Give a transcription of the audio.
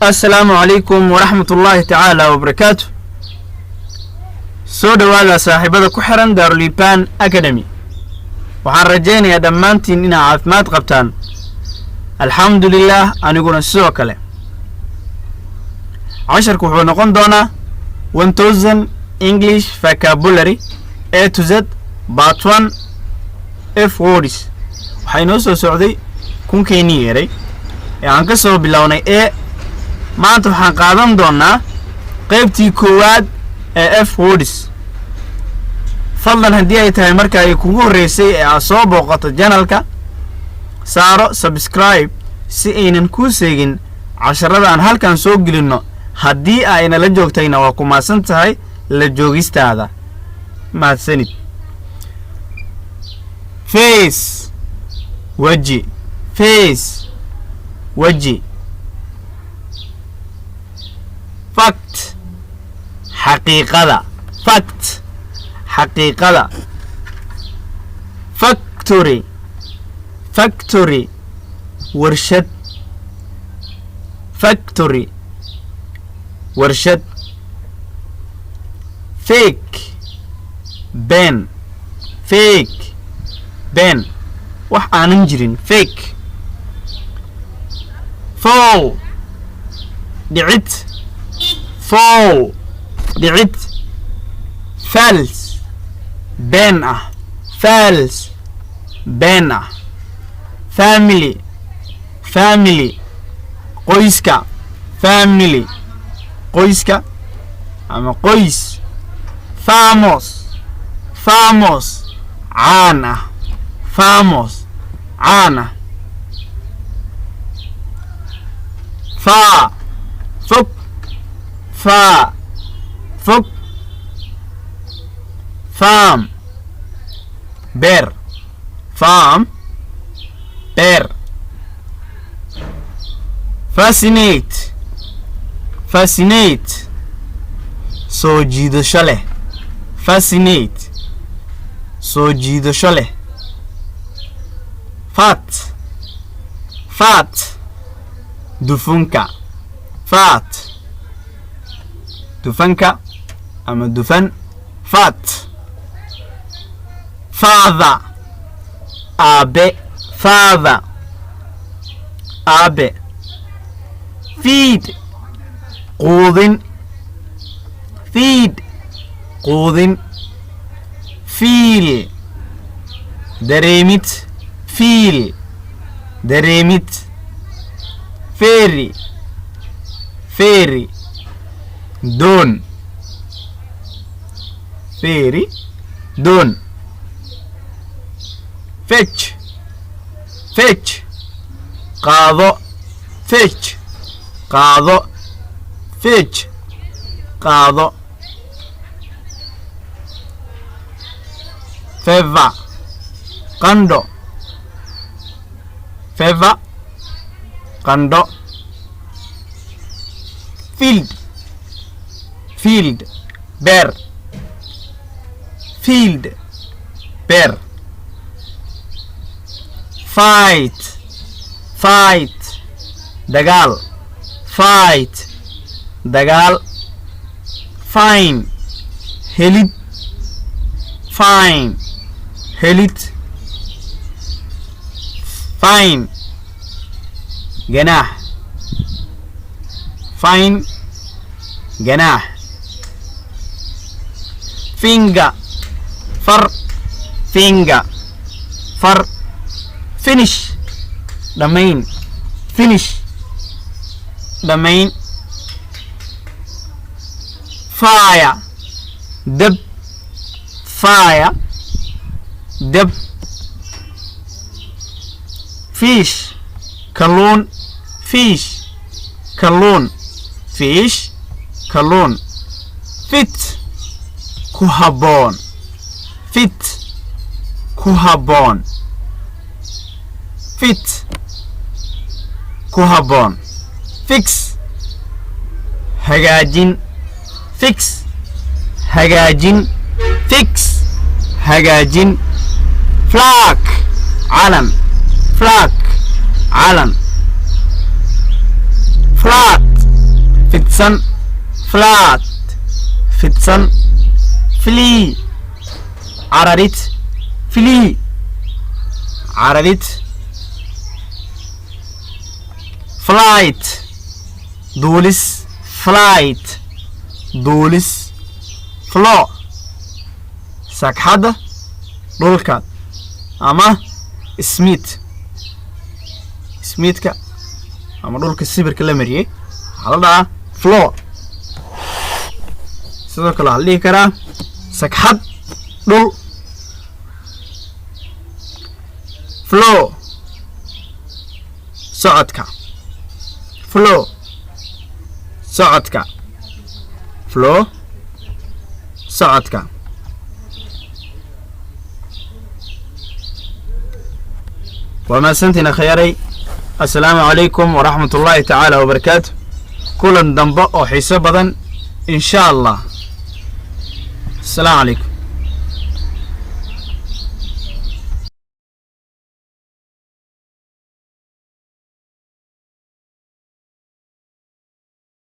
السلام عليكم ورحمة الله تعالى وبركاته. سو دواada saaxiibada ku xiran Darlipan Academy. waxaan rajaynayaa dhammaantiin inaad caafimaad qabtaan. alxamdulillah aniguna sidoo kale. casharku wuxuu noqon doonaa 1000 English vocabulary A to Z part 1 F words. waxay noo soo socday kunkeeni yeeray ee aan ka soo bilownay A. maanta waxaan qaadan doonaa qaybtii koowaad ee F words. fadlan haddii ay tahay marka ay kugu horeysay ee aad soo booqato channelka saaro subscribe si aynan ku seegin casharada aan halkan soo gelino. haddii ayna la joogtayna waa ku maasan tahay la joogistaada. mahadsanid. face waji, face waji. fact حقيقة fact حقيقة. factory factory ورشد factory ورشد. fake ben fake ben wax aanan jirin fake. fall dhicid fall dhicid. false ben ah false ben ah. family family qoyska family qoyska ama qoys. famous famous caan ah famous caan ah. far fog far fog. farm bear farm bear. fascinate fascinate soo jiidasho leh fascinate soo jiidasho leh. fat fat dufanka fat dufanka ama dufan fat. father aabe father aabe. feed quudin feed quudin. feel dareemid feel dareemid. ferry ferry doon ferry doon. fetch fetch qaado fetch qaado fetch qaado. fever qando fever qando. field field bear field bear. fight fight dagaal fight dagaal. fine helid fine helid. fine ganaax fine ganaax. finger far finger far. finish dhamayn finish dhamayn. fire dab fire dab. fish kalluun fish kalluun fish kalluun. fit ku habboon fit ku habboon fit ku habboon. fix hagaajin fix hagaajin fix hagaajin. flag calan flag calan. flat fidsan flat fidsan flee cararid flee cararid flight duulis flight duulis floor sagxadda dhulka ama smithka ama dhulka sibirka la mariyay waxaa la dhahaa floor sidoo kale waxaa la dhihi karaa sagxad dhul flow socodka flow socodka flow socodka وما سنتنا خياري السلام عليكم ورحمة الله تعالى وبركاته كل دنبا أو حسابا إن شاء الله السلام عليكم